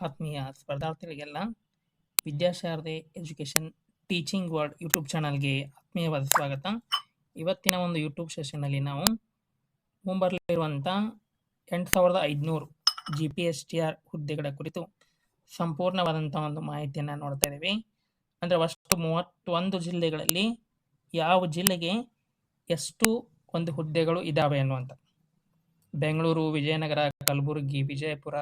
ಆತ್ಮೀಯ ಸ್ಪರ್ಧಾರ್ಥಿಗಳಿಗೆಲ್ಲ Vidyasharade education teaching world YouTube ಚಾನಲ್ಗೆ ಆತ್ಮೀಯವಾದ ಸ್ವಾಗತ. ಇವತ್ತಿನ ಒಂದು ಯೂಟ್ಯೂಬ್ ಸೆಷನ್ನಲ್ಲಿ ನಾವು ಮುಂಬರಲಿರುವಂಥ 8500 GPSTR ಹುದ್ದೆಗಳ ಕುರಿತು ಸಂಪೂರ್ಣವಾದಂಥ ಒಂದು ಮಾಹಿತಿಯನ್ನು ನೋಡ್ತಾ ಇದ್ದೀವಿ. ಅಂದರೆ ಅಷ್ಟು 31 ಜಿಲ್ಲೆಗಳಲ್ಲಿ ಯಾವ ಜಿಲ್ಲೆಗೆ ಎಷ್ಟು ಒಂದು ಹುದ್ದೆಗಳು ಇದ್ದಾವೆ ಅನ್ನುವಂಥ. ಬೆಂಗಳೂರು, ವಿಜಯನಗರ, ಕಲಬುರಗಿ, ವಿಜಯಪುರ,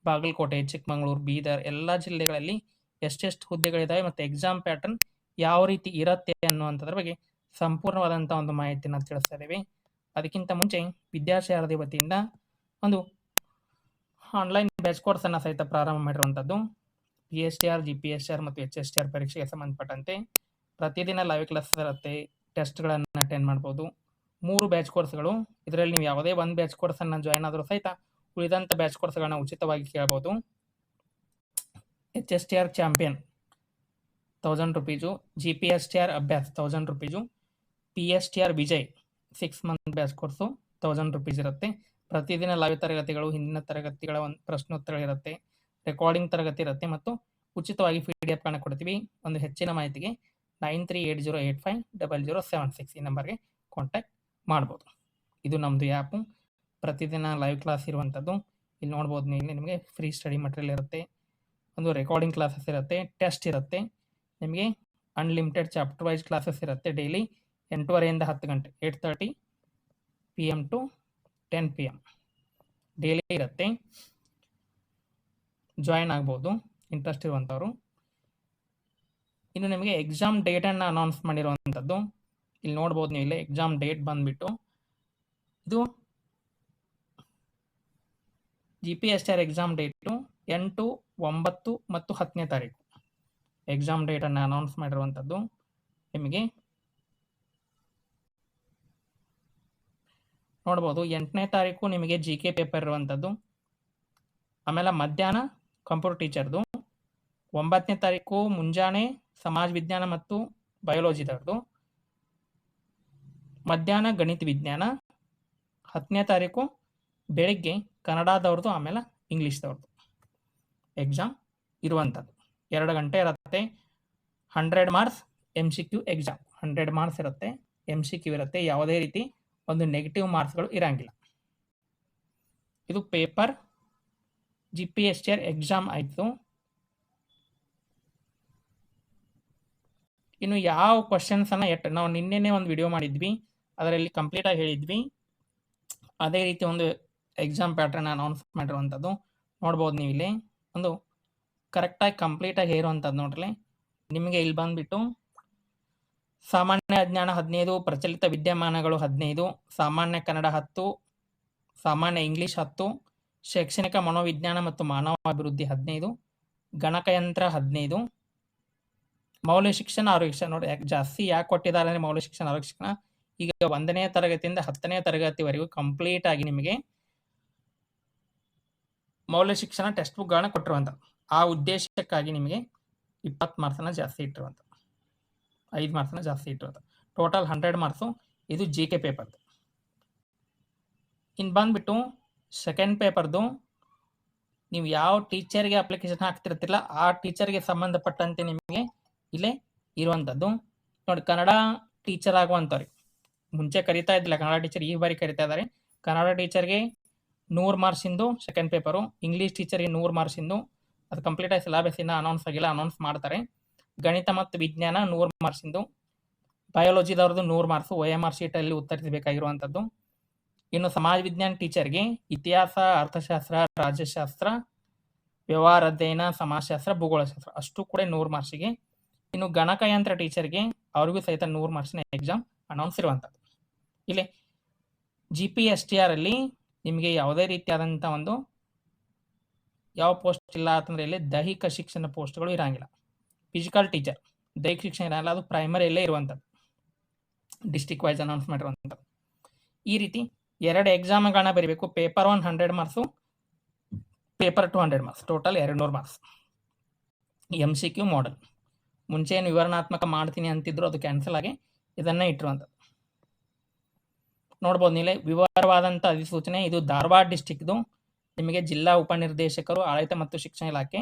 ಬಾಗಲಕೋಟೆ, ಚಿಕ್ಕಮಗಳೂರು, ಬೀದರ್ ಎಲ್ಲ ಜಿಲ್ಲೆಗಳಲ್ಲಿ ಎಷ್ಟೆಷ್ಟು ಹುದ್ದೆಗಳಿದ್ದಾವೆ ಮತ್ತು ಎಕ್ಸಾಮ್ ಪ್ಯಾಟರ್ನ್ ಯಾವ ರೀತಿ ಇರುತ್ತೆ ಅನ್ನುವಂಥದ್ರ ಬಗ್ಗೆ ಸಂಪೂರ್ಣವಾದಂಥ ಒಂದು ಮಾಹಿತಿಯನ್ನು ತಿಳಿಸ್ತಾ ಇದ್ದೀವಿ. ಅದಕ್ಕಿಂತ ಮುಂಚೆ ವಿದ್ಯಾಶಾರದಿ ವತಿಯಿಂದ ಒಂದು ಆನ್ಲೈನ್ ಬ್ಯಾಚ್ ಕೋರ್ಸನ್ನು ಸಹಿತ ಪ್ರಾರಂಭ ಮಾಡಿರುವಂಥದ್ದು. PSTR, GPSTR ಮತ್ತು HSTR ಪರೀಕ್ಷೆಗೆ ಸಂಬಂಧಪಟ್ಟಂತೆ ಪ್ರತಿದಿನ ಲೈವ್ ಕ್ಲಾಸ್ ಇರುತ್ತೆ, ಟೆಸ್ಟ್ಗಳನ್ನು ಅಟೆಂಡ್ ಮಾಡ್ಬೋದು. 3 ಬ್ಯಾಚ್ ಕೋರ್ಸ್ಗಳು. ಇದರಲ್ಲಿ ನೀವು ಯಾವುದೇ ಒಂದು ಬ್ಯಾಚ್ ಕೋರ್ಸನ್ನು ಜಾಯ್ನ್ ಆದರೂ ಸಹಿತ ಉಳಿದಂಥ ಬ್ಯಾಚ್ ಕೋರ್ಸ್ಗಳನ್ನ ಉಚಿತವಾಗಿ ಕೇಳಬಹುದು. HSTR ಚಾಂಪಿಯನ್ 1000 ರೂಪೀಸು, GPSTR ಅಭ್ಯಾಸ್ 1000 rupees, PSTR Vijay 6 month batch course 1000 rupees ಇರುತ್ತೆ. ಪ್ರತಿದಿನ ಲೈವ್ ತರಗತಿಗಳು, ಹಿಂದಿನ ತರಗತಿಗಳ ಒಂದು ಪ್ರಶ್ನೋತ್ತರಗಳಿರುತ್ತೆ, ರೆಕಾರ್ಡಿಂಗ್ ತರಗತಿ ಇರುತ್ತೆ ಮತ್ತು ಉಚಿತವಾಗಿ PDF ಗಳನ್ನ ಕೊಡ್ತೀವಿ. ಒಂದು ಹೆಚ್ಚಿನ ಮಾಹಿತಿಗೆ 9380850076 ಈ ನಂಬರ್ಗೆ ಕಾಂಟ್ಯಾಕ್ಟ್ ಮಾಡ್ಬೋದು. ಇದು ನಮ್ಮದು ಆ್ಯಪು. ಪ್ರತಿದಿನ ಲೈವ್ ಕ್ಲಾಸ್ ಇರುವಂಥದ್ದು. ಇಲ್ಲಿ ನೋಡ್ಬೋದು, ನೀವು ನಿಮಗೆ ಫ್ರೀ ಸ್ಟಡಿ ಮಟೀರಿಯಲ್ ಇರುತ್ತೆ, ಒಂದು ರೆಕಾರ್ಡಿಂಗ್ ಕ್ಲಾಸಸ್ ಇರುತ್ತೆ, ಟೆಸ್ಟ್ ಇರುತ್ತೆ, ನಿಮಗೆ ಅನ್ಲಿಮಿಟೆಡ್ ಚಾಪ್ಟರ್ ವೈಸ್ ಕ್ಲಾಸಸ್ ಇರುತ್ತೆ. ಡೈಲಿ 8:30 ಇಂದ 10 ಗಂಟೆ 8:30 PM ಟು 10 PM ಡೈಲಿ ಇರುತ್ತೆ. ಜಾಯಿನ್ ಆಗ್ಬೋದು ಇಂಟ್ರೆಸ್ಟ್ ಇರುವಂಥವ್ರು. ಇನ್ನು ನಿಮಗೆ ಎಕ್ಸಾಮ್ ಡೇಟನ್ನು ಅನೌನ್ಸ್ ಮಾಡಿರುವಂಥದ್ದು ಇಲ್ಲಿ ನೋಡ್ಬೋದು. ನೀವು ಇಲ್ಲಿ ಎಕ್ಸಾಮ್ ಡೇಟ್ ಬಂದುಬಿಟ್ಟು ಇದು GPSTR ಎಕ್ಸಾಮ್ ಡೇಟು 8, 9 ಮತ್ತು 10ನೇ ತಾರೀಕು ಎಕ್ಸಾಮ್ ಡೇಟನ್ನು ಅನೌನ್ಸ್ ಮಾಡಿರುವಂಥದ್ದು. ನಿಮಗೆ ನೋಡ್ಬೋದು 8ನೇ ತಾರೀಕು ನಿಮಗೆ GK ಪೇಪರ್ ಇರುವಂಥದ್ದು. ಆಮೇಲೆ ಮಧ್ಯಾಹ್ನ ಕಂಪ್ಯೂಟರ್ ಟೀಚರ್ದು. 9ನೇ ತಾರೀಕು ಮುಂಜಾನೆ ಸಮಾಜ ವಿಜ್ಞಾನ ಮತ್ತು ಬಯೋಲಜಿದವ್ರದ್ದು. ಮಧ್ಯಾಹ್ನ ಗಣಿತ ವಿಜ್ಞಾನ. 10ನೇ ತಾರೀಕು ಬೆಳಿಗ್ಗೆ ಕನ್ನಡದವ್ರದ್ದು, ಆಮೇಲೆ ಇಂಗ್ಲೀಷ್ದವ್ರದ್ದು ಎಕ್ಸಾಮ್ ಇರುವಂಥದ್ದು. 2 ಗಂಟೆ ಇರುತ್ತೆ. 100 ಮಾರ್ಕ್ಸ್ MCQ ಎಕ್ಸಾಮ್. 100 ಮಾರ್ಕ್ಸ್ ಇರುತ್ತೆ, MCQ ಇರುತ್ತೆ. ಯಾವುದೇ ರೀತಿ ಒಂದು ನೆಗೆಟಿವ್ ಮಾರ್ಕ್ಸ್ಗಳು ಇರಂಗಿಲ್ಲ. ಇದು ಪೇಪರ್ GPSTR ಎಕ್ಸಾಮ್ ಆಯಿತು. ಇನ್ನು ಯಾವ ಕ್ವಶನ್ಸನ್ನು ನಾವು ನಿನ್ನೆನೇ ಒಂದು ವಿಡಿಯೋ ಮಾಡಿದ್ವಿ, ಅದರಲ್ಲಿ ಕಂಪ್ಲೀಟಾಗಿ ಹೇಳಿದ್ವಿ. ಅದೇ ರೀತಿ ಒಂದು ಎಕ್ಸಾಮ್ ಪ್ಯಾಟ್ರನ್ ಅನೌನ್ಸ್ ಮಾಡಿರುವಂಥದ್ದು ನೋಡ್ಬೋದು. ನೀವು ಇಲ್ಲಿ ಒಂದು ಕರೆಕ್ಟಾಗಿ ಕಂಪ್ಲೀಟಾಗಿ ಇರುವಂಥದ್ದು ನೋಡ್ರಿ. ನಿಮಗೆ ಇಲ್ಲಿ ಬಂದುಬಿಟ್ಟು ಸಾಮಾನ್ಯ ಅಜ್ಞಾನ 15, ಪ್ರಚಲಿತ ವಿದ್ಯಮಾನಗಳು 15, ಸಾಮಾನ್ಯ ಕನ್ನಡ 10, ಸಾಮಾನ್ಯ ಇಂಗ್ಲೀಷ್ 10, ಶೈಕ್ಷಣಿಕ ಮನೋವಿಜ್ಞಾನ ಮತ್ತು ಮಾನವ ಅಭಿವೃದ್ಧಿ 15, ಗಣಕಯಂತ್ರ 15, ಮೌಲ್ಯ ಶಿಕ್ಷಣ ಆರೋಗ್ಯ ಶಿಕ್ಷಣ. ನೋಡಿ ಜಾಸ್ತಿ ಯಾಕೆ ಕೊಟ್ಟಿದ್ದಾರೆ ಅಂದರೆ ಮೌಲ್ಯ ಶಿಕ್ಷಣ ಆರೋಗ್ಯ ಶಿಕ್ಷಣ ಈಗ 1ನೇ ತರಗತಿಯಿಂದ 10ನೇ ತರಗತಿವರೆಗೂ ಕಂಪ್ಲೀಟ್ ಆಗಿ ನಿಮಗೆ ಮೌಲ್ಯ ಶಿಕ್ಷಣ ಟೆಕ್ಸ್ಟ್ ಬುಕ್ಗಳನ್ನ ಕೊಟ್ಟಿರುವಂಥ ಆ ಉದ್ದೇಶಕ್ಕಾಗಿ ನಿಮಗೆ 20 ಮಾರ್ಕ್ಸನ್ನು ಜಾಸ್ತಿ ಇಟ್ಟಿರುವಂಥ, 5 ಮಾರ್ಕ್ಸನ್ನು ಜಾಸ್ತಿ ಇಟ್ಟಿರುವಂಥ. Total 100 marks. ಇದು GK ಪೇಪರ್ದು. ಇನ್ನು ಬಂದುಬಿಟ್ಟು ಸೆಕೆಂಡ್ ಪೇಪರ್ದು ನೀವು ಯಾವ ಟೀಚರ್ಗೆ ಅಪ್ಲಿಕೇಶನ್ ಹಾಕ್ತಿರ್ತಿಲ್ಲ ಆ ಟೀಚರ್ಗೆ ಸಂಬಂಧಪಟ್ಟಂತೆ ನಿಮಗೆ ಇಲ್ಲೇ ಇರುವಂಥದ್ದು. ನೋಡಿ, ಕನ್ನಡ ಟೀಚರ್ ಆಗುವಂಥವ್ರಿಗೆ ಮುಂಚೆ ಕರಿತಾ ಇದ್ದಿಲ್ಲ ಕನ್ನಡ ಟೀಚರ್, ಈ ಬಾರಿ ಕರಿತಾ ಇದ್ದಾರೆ. ಕನ್ನಡ ಟೀಚರ್ಗೆ 100 ಮಾರ್ಕ್ಸಿಂದು ಸೆಕೆಂಡ್ ಪೇಪರು, ಇಂಗ್ಲೀಷ್ ಟೀಚರ್ಗೆ 100 ಮಾರ್ಕ್ಸಿಂದು. ಅದು ಕಂಪ್ಲೀಟಾಗಿ ಸಿಲೆಬಸ್ಸಿಂದ ಅನೌನ್ಸ್ ಆಗಿಲ್ಲ, ಅನೌನ್ಸ್ ಮಾಡ್ತಾರೆ. ಗಣಿತ ಮತ್ತು ವಿಜ್ಞಾನ 100 ಮಾರ್ಕ್ಸಿಂದು. ಬಯೋಲಜಿದವ್ರದ್ದು 100 ಮಾರ್ಕ್ಸು OMR ಶೀಟಲ್ಲಿ ಉತ್ತರಿಸಬೇಕಾಗಿರುವಂಥದ್ದು. ಇನ್ನು ಸಮಾಜ ವಿಜ್ಞಾನ ಟೀಚರ್ಗೆ ಇತಿಹಾಸ, ಅರ್ಥಶಾಸ್ತ್ರ, ರಾಜ್ಯಶಾಸ್ತ್ರ, ವ್ಯವಹಾರ ಅಧ್ಯಯನ, ಸಮಾಜಶಾಸ್ತ್ರ, ಭೂಗೋಳಶಾಸ್ತ್ರ ಅಷ್ಟು ಕೂಡ 100 ಮಾರ್ಕ್ಸಿಗೆ. ಇನ್ನು ಗಣಕಯಂತ್ರ ಟೀಚರ್ಗೆ ಅವ್ರಿಗೂ ಸಹಿತ 100 ಮಾರ್ಕ್ಸಿನ ಎಕ್ಸಾಮ್ ಅನೌನ್ಸ್ ಇರುವಂಥದ್ದು. ಇಲ್ಲಿ GPSTR ಅಲ್ಲಿ ನಿಮಗೆ ಯಾವುದೇ ರೀತಿಯಾದಂಥ ಒಂದು ಯಾವ ಪೋಸ್ಟ್ ಇಲ್ಲ ಅಂತಂದರೆ ಇಲ್ಲಿ ದೈಹಿಕ ಶಿಕ್ಷಣ ಪೋಸ್ಟ್ಗಳು ಇರೋಂಗಿಲ್ಲ. ಫಿಸಿಕಲ್ ಟೀಚರ್ ದೈಹಿಕ ಶಿಕ್ಷಣ ಇರೋಲ್ಲ, ಅದು ಪ್ರೈಮರಿಯಲ್ಲೇ ಇರುವಂಥದ್ದು. ಡಿಸ್ಟಿಕ್ ವೈಸ್ ಅನೌನ್ಸ್ ಮಾಡಿರುವಂಥದ್ದು. ಈ ರೀತಿ 2 ಎಕ್ಸಾಮ್ಗಳನ್ನ ಬರೀಬೇಕು. Paper 1 100 marks, paper 2 100 marks, total 200 marks. MCQ model. ಮುಂಚೆ ಏನು ವಿವರಣಾತ್ಮಕ ಮಾಡ್ತೀನಿ ಅಂತಿದ್ರು, ಅದು ಕ್ಯಾನ್ಸಲ್ ಆಗಿ ಇದನ್ನೇ ಇಟ್ಟಿರುವಂಥದ್ದು. ನೋಡ್ಬೋದು ನೀವೇ ವಿವರವಾದಂಥ ಅಧಿಸೂಚನೆ. ಇದು ಧಾರವಾಡ ಡಿಸ್ಟಿಕ್ದು ನಿಮಗೆ ಜಿಲ್ಲಾ ಉಪನಿರ್ದೇಶಕರು ಆಡಳಿತ ಮತ್ತು ಶಿಕ್ಷಣ ಇಲಾಖೆ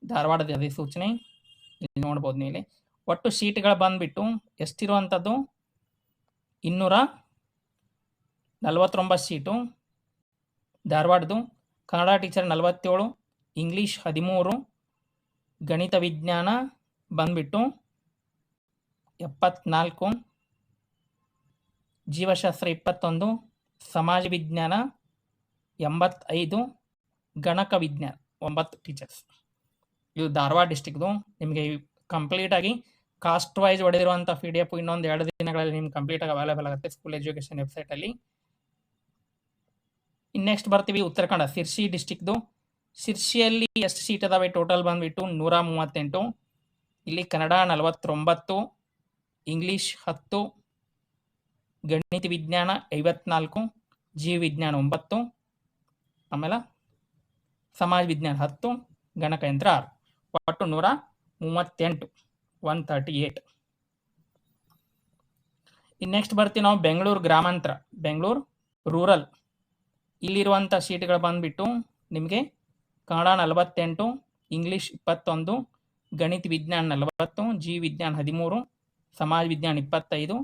ಧಾರವಾಡದ ಅಧಿಸೂಚನೆ ಇಲ್ಲಿ ನೋಡ್ಬೋದು ಮೇಲೆ. ಒಟ್ಟು ಸೀಟ್ಗಳು ಬಂದ್ಬಿಟ್ಟು ಎಷ್ಟಿರುವಂಥದ್ದು 249 ಸೀಟು ಧಾರವಾಡದು. ಕನ್ನಡ ಟೀಚರ್ 47, ಇಂಗ್ಲೀಷ್ 13, ಗಣಿತ ವಿಜ್ಞಾನ ಬಂದ್ಬಿಟ್ಟು 74, ಜೀವಶಾಸ್ತ್ರ 21, ಸಮಾಜ ವಿಜ್ಞಾನ 85, ಗಣಕ ವಿಜ್ಞಾನ 9 ಟೀಚರ್ಸ್. ಇದು ಧಾರವಾಡ ಡಿಸ್ಟಿಕ್ದು. ನಿಮಗೆ ಕಂಪ್ಲೀಟಾಗಿ ಕಾಸ್ಟ್ ವೈಸ್ ಹೊಡೆದಿರುವಂಥ PDF ಇನ್ನೊಂದು 2 ದಿನಗಳಲ್ಲಿ ನಿಮ್ಗೆ ಕಂಪ್ಲೀಟಾಗಿ ಅವೈಲೇಬಲ್ ಆಗುತ್ತೆ ಸ್ಕೂಲ್ ಎಜುಕೇಷನ್ ವೆಬ್ಸೈಟಲ್ಲಿ. ನೆಕ್ಸ್ಟ್ ಬರ್ತೀವಿ ಉತ್ತರ ಕನ್ನಡ ಶಿರ್ಸಿ ಡಿಸ್ಟಿಕ್ದು. ಶಿರ್ಸಿಯಲ್ಲಿ ಎಷ್ಟು ಸೀಟ್ ಅದಾವೆ ಟೋಟಲ್ ಬಂದ್ಬಿಟ್ಟು 138. ಇಲ್ಲಿ ಕನ್ನಡ 49, ಇಂಗ್ಲೀಷ್ 10, ಗಣಿತ ವಿಜ್ಞಾನ 54, ಜೀವ ವಿಜ್ಞಾನ 9, ಆಮೇಲೆ ಸಮಾಜ ವಿಜ್ಞಾನ 10, ಗಣಕಯಂತ್ರ 6. ಒಟ್ಟು 138, 138. ಇನ್ನು ನೆಕ್ಸ್ಟ್ ಬರ್ತೀವಿ ನಾವು ಬೆಂಗಳೂರು ಗ್ರಾಮಾಂತರ, ಬೆಂಗಳೂರು ರೂರಲ್. ಇಲ್ಲಿರುವಂಥ ಸೀಟ್ಗಳು ಬಂದ್ಬಿಟ್ಟು ನಿಮಗೆ ಕನ್ನಡ 48, ಇಂಗ್ಲೀಷ್ 21, ಗಣಿತ ವಿಜ್ಞಾನ 40, ಜೀವ ವಿಜ್ಞಾನ 13, ಸಮಾಜ ವಿಜ್ಞಾನ 25,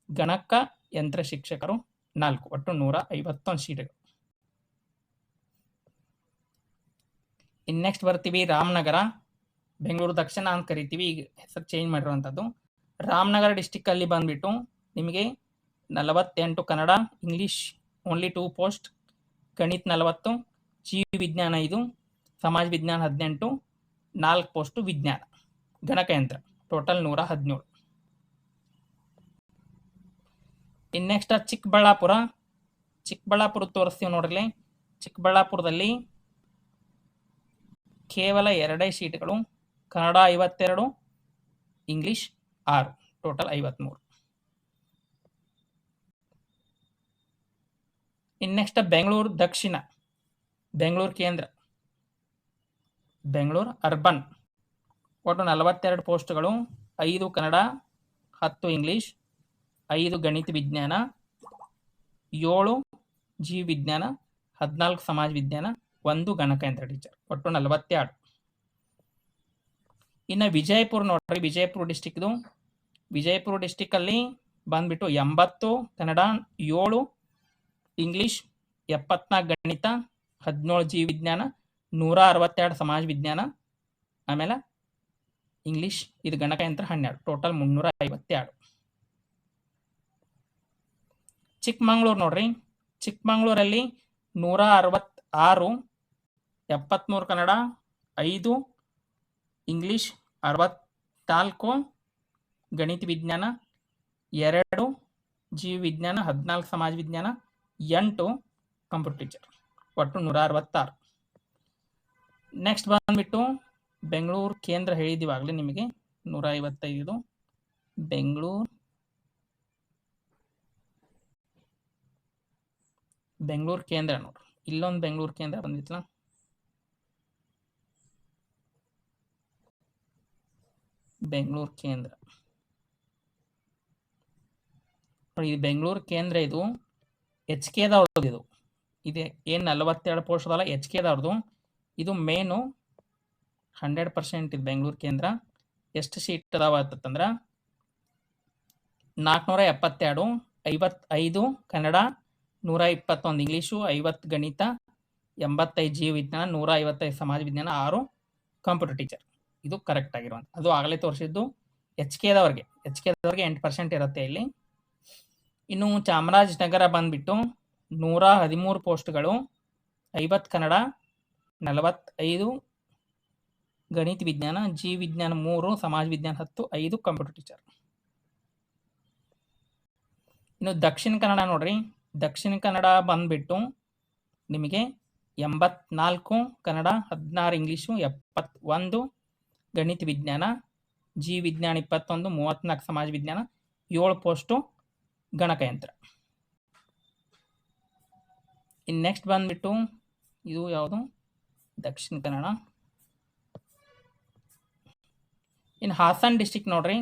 ಗಣಕ ಯಂತ್ರ ಶಿಕ್ಷಕರು 4. ಒಟ್ಟು 151 ಸೀಟ್ಗಳು. ಇನ್ನು ನೆಕ್ಸ್ಟ್ ಬರ್ತೀವಿ ರಾಮನಗರ, ಬೆಂಗಳೂರು ದಕ್ಷಿಣ ಅಂತ ಕರಿತೀವಿ, ಈಗ ಹೆಸರು ಚೇಂಜ್ ಮಾಡಿರುವಂಥದ್ದು. ರಾಮನಗರ ಡಿಸ್ಟಿಕ್ಕಲ್ಲಿ ಬಂದ್ಬಿಟ್ಟು ನಿಮಗೆ 48 ಕನ್ನಡ, ಇಂಗ್ಲೀಷ್ ಓನ್ಲಿ 2 ಪೋಸ್ಟ್, ಗಣಿತ 40, ಜೀವ ವಿಜ್ಞಾನ 5, ಸಮಾಜ ವಿಜ್ಞಾನ 18, 4 ಪೋಸ್ಟು ವಿಜ್ಞಾನ, ಗಣಕಯಂತ್ರ ಟೋಟಲ್ 117. ಇನ್ನು ನೆಕ್ಸ್ಟ್ ಚಿಕ್ಕಬಳ್ಳಾಪುರ, ಚಿಕ್ಕಬಳ್ಳಾಪುರ ತೋರಿಸ್ತೀವಿ ನೋಡ್ರಿ. ಚಿಕ್ಕಬಳ್ಳಾಪುರದಲ್ಲಿ ಕೇವಲ 2 ಸೀಟ್ಗಳು, ಕನ್ನಡ 52, ಇಂಗ್ಲೀಷ್ 6, ಟೋಟಲ್ 53. ಇನ್ನು ನೆಕ್ಸ್ಟ್ ಬೆಂಗಳೂರು ದಕ್ಷಿಣ, ಬೆಂಗಳೂರು ಕೇಂದ್ರ, ಬೆಂಗಳೂರು ಅರ್ಬನ್. ಒಟ್ಟು 42 ಪೋಸ್ಟ್ಗಳು, 5 ಕನ್ನಡ, 10 ಇಂಗ್ಲೀಷ್, 5 ಗಣಿತ ವಿಜ್ಞಾನ, 7 ಜೀವ ವಿಜ್ಞಾನ, 14 ಸಮಾಜ ವಿಜ್ಞಾನ, 1 ಗಣಕಯಂತ್ರ ಟೀಚರ್. ಒಟ್ಟು 42. ಇನ್ನು ವಿಜಯಪುರ ನೋಡ್ರಿ, ವಿಜಯಪುರ ಡಿಸ್ಟಿಕ್ದು. ವಿಜಯಪುರ ಡಿಸ್ಟಿಕ್ಕಲ್ಲಿ ಬಂದ್ಬಿಟ್ಟು 80 ಕನ್ನಡ, 7 ಇಂಗ್ಲೀಷ್, 74 ಗಣಿತ, 17 ಜೀವ ವಿಜ್ಞಾನ, 162 ಸಮಾಜ ವಿಜ್ಞಾನ, ಆಮೇಲೆ ಇಂಗ್ಲೀಷ್ ಇದು ಗಣಕಯಂತ್ರ 12, ಟೋಟಲ್ 352. ಚಿಕ್ಕಮಂಗ್ಳೂರು ನೋಡ್ರಿ, ಚಿಕ್ಕಮಂಗ್ಳೂರಲ್ಲಿ 166, 73 ಕನ್ನಡ, 5 ಇಂಗ್ಲೀಷ್, 64 ಗಣಿತ ವಿಜ್ಞಾನ, 2 ಜೀವ ವಿಜ್ಞಾನ, 14 ಸಮಾಜ ವಿಜ್ಞಾನ, 8 ಕಂಪ್ಯೂಟರ್ ಟೀಚರ್. ಒಟ್ಟು 166. ನೆಕ್ಸ್ಟ್ ಬಂದ್ಬಿಟ್ಟು ಬೆಂಗಳೂರು ಕೇಂದ್ರ ಹೇಳಿದಿವಾಗಲೇ ನಿಮಗೆ 155. ಬೆಂಗಳೂರು ಕೇಂದ್ರ ನೋಡ್ರಿ, ಇಲ್ಲೊಂದು ಬೆಂಗಳೂರು ಕೇಂದ್ರ ಬಂದಿತ್ತಲ್ಲ, ಬೆಂಗಳೂರು ಕೇಂದ್ರ ನೋಡಿ. ಇದು ಬೆಂಗಳೂರು ಕೇಂದ್ರ, ಇದು HKದವ್ರದ್ದು. ಇದು ಇದೆ ಏನು 42 ಪೋಸ್ಟ್ ಅದಲ್ಲ HKದವ್ರದ್ದು. ಇದು ಮೇನು 100% ಇದು ಬೆಂಗಳೂರು ಕೇಂದ್ರ. ಎಷ್ಟು ಸೀಟ್ ಅದಾವ ಅಂತಂದ್ರೆ 472, 55 ಕನ್ನಡ, 121 ಇಂಗ್ಲೀಷು, 50 ಗಣಿತ, 85 ಜೀವ ವಿಜ್ಞಾನ, 155 ಸಮಾಜ ವಿಜ್ಞಾನ, 6 ಕಂಪ್ಯೂಟರ್ ಟೀಚರ್. ಇದು ಕರೆಕ್ಟ್ ಆಗಿರುವಂಥ. ಅದು ಆಗಲೇ ತೋರಿಸಿದ್ದು HKದವ್ರಿಗೆ 8% ಇರುತ್ತೆ ಇಲ್ಲಿ. ಇನ್ನು ಚಾಮರಾಜನಗರ ಬಂದ್ಬಿಟ್ಟು 113 ಪೋಸ್ಟ್ಗಳು, 50 ಕನ್ನಡ, 45 ಗಣಿತ ವಿಜ್ಞಾನ, ಜೀವ ವಿಜ್ಞಾನ 3, ಸಮಾಜ ವಿಜ್ಞಾನ 10, 5 ಕಂಪ್ಯೂಟರ್ ಟೀಚರ್. ಇನ್ನು ದಕ್ಷಿಣ ಕನ್ನಡ ನೋಡ್ರಿ, ದಕ್ಷಿಣ ಕನ್ನಡ ಬಂದ್ಬಿಟ್ಟು ನಿಮಗೆ 84 ಕನ್ನಡ, 16 ಇಂಗ್ಲೀಷು, 71 ಗಣಿತ ವಿಜ್ಞಾನ, ಜೀವ ವಿಜ್ಞಾನ 21, 34 ಸಮಾಜ ವಿಜ್ಞಾನ, 7 ಪೋಸ್ಟು ಗಣಕಯಂತ್ರ. ಇನ್ನು ನೆಕ್ಸ್ಟ್ ಬಂದ್ಬಿಟ್ಟು ಇದು ಯಾವುದು ದಕ್ಷಿಣ ಕನ್ನಡ. ಇನ್ನು ಹಾಸನ್ ಡಿಸ್ಟಿಕ್ ನೋಡ್ರಿ,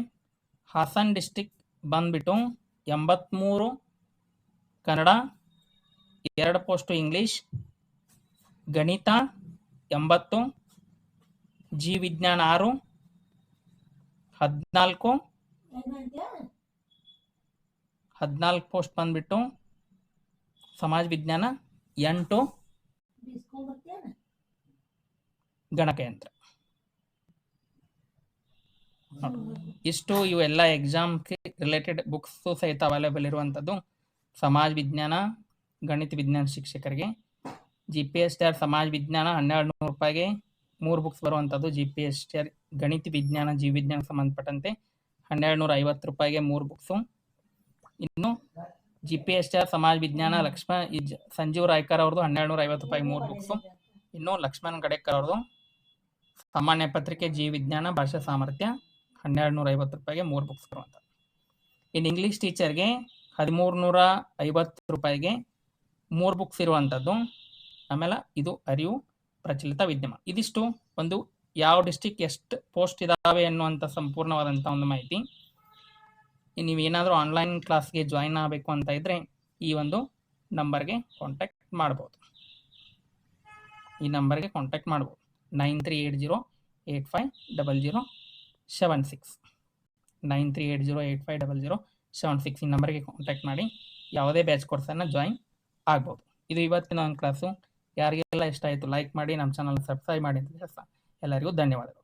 ಹಾಸನ್ ಡಿಸ್ಟಿಕ್ ಬಂದ್ಬಿಟ್ಟು 83 ಕನ್ನಡ, 2 ಪೋಸ್ಟು ಇಂಗ್ಲೀಷ್, ಗಣಿತ 80, ಜೀವ ವಿಜ್ಞಾನ 6, 14 ಪೋಸ್ಟ್ ಬಂದ್ಬಿಟ್ಟು ಸಮಾಜ ವಿಜ್ಞಾನ 8 ಗಣಕಯಂತ್ರ. ಇಷ್ಟು ಇವೆಲ್ಲ ಎಕ್ಸಾಮ್ಗೆ ರಿಲೇಟೆಡ್ ಬುಕ್ಸ್ ಸಹಿತ ಅವೈಲೇಬಲ್ ಇರುವಂಥದ್ದು. ಸಮಾಜ ವಿಜ್ಞಾನ, ಗಣಿತ ವಿಜ್ಞಾನ ಶಿಕ್ಷಕರಿಗೆ GPSTR ಸಮಾಜ ವಿಜ್ಞಾನ 1200 ರೂಪಾಯಿಗೆ 3 ಬುಕ್ಸ್ ಬರುವಂಥದ್ದು. GPSTR ಗಣಿತ ವಿಜ್ಞಾನ, ಜೀವ ವಿಜ್ಞಾನ ಸಂಬಂಧಪಟ್ಟಂತೆ 1250 ರೂಪಾಯಿಗೆ 3 ಬುಕ್ಸು. ಇನ್ನು GPSTR ಸಮಾಜ ವಿಜ್ಞಾನ ಸಂಜೀವ್ ರಾಯ್ಕರ್ ಅವ್ರದ್ದು 1250 ರೂಪಾಯಿಗೆ 3 ಬುಕ್ಸು. ಇನ್ನು ಲಕ್ಷ್ಮಣ್ ಗಡೇಕರ್ ಅವ್ರದ್ದು ಸಾಮಾನ್ಯ ಪತ್ರಿಕೆ, ಜೀವ ವಿಜ್ಞಾನ, ಭಾಷಾ ಸಾಮರ್ಥ್ಯ 1250 ರೂಪಾಯಿಗೆ 3 ಬುಕ್ಸ್ ಬರುವಂಥದ್ದು. ಇನ್ನು ಇಂಗ್ಲೀಷ್ ಟೀಚರ್ಗೆ 1350 ರೂಪಾಯಿಗೆ 3 ಬುಕ್ಸ್ ಇರುವಂಥದ್ದು. ಆಮೇಲೆ ಇದು ಅರಿವು ಪ್ರಚಲಿತ ವಿದ್ಯಮಾನ. ಇದಿಷ್ಟು ಒಂದು ಯಾವ ಡಿಸ್ಟಿಕ್ ಎಷ್ಟು ಪೋಸ್ಟ್ ಇದಾವೆ ಅನ್ನುವಂಥ ಸಂಪೂರ್ಣವಾದಂಥ ಒಂದು ಮಾಹಿತಿ. ನೀವೇನಾದರೂ ಆನ್ಲೈನ್ ಕ್ಲಾಸ್ಗೆ ಜಾಯಿನ್ ಆಗಬೇಕು ಅಂತ ಇದ್ದರೆ ಈ ಒಂದು ನಂಬರ್ಗೆ ಕಾಂಟ್ಯಾಕ್ಟ್ ಮಾಡ್ಬೋದು. ಈ ನಂಬರ್ಗೆ ಕಾಂಟ್ಯಾಕ್ಟ್ ಮಾಡ್ಬೋದು 9380850076 9380850076 ಈ ನಂಬರ್ಗೆ ಕಾಂಟ್ಯಾಕ್ಟ್ ಮಾಡಿ ಯಾವುದೇ ಬ್ಯಾಚ್ ಕೋರ್ಸನ್ನು ಜಾಯಿನ್ ಆಗ್ಬೋದು. ಇದು ಇವತ್ತಿನ ಒಂದು ಕ್ಲಾಸು. ಯಾರಿಗೆಲ್ಲ ಇಷ್ಟ ಆಯಿತು ಲೈಕ್ ಮಾಡಿ, ನಮ್ಮ ಚಾನಲ್ ಸಬ್ಸ್ಕ್ರೈಬ್ ಮಾಡಿ ಅಂತ ಹೇಳ್ತಾ ಎಲ್ಲರಿಗೂ ಧನ್ಯವಾದಗಳು.